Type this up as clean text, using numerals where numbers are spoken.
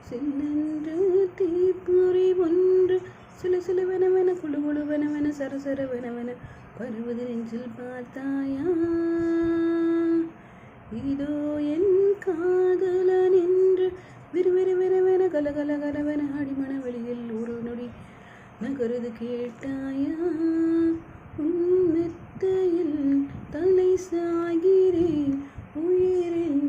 சின்னென்று தீப்பொறி ஒன்று சில சிலுவெனவென குழு குழுவெனவென சரசரவெனவென பருவது நெஞ்சில் பார்த்தாயா? இதோ என் காதலன் என்று விறுவிறுவெனவென கலகலகலவென அடிமன வெளியில் ஒரு நொடி நகருது கேட்டாயா? உன் மெத்தையில் தலை சாகிறேன் உயிரின்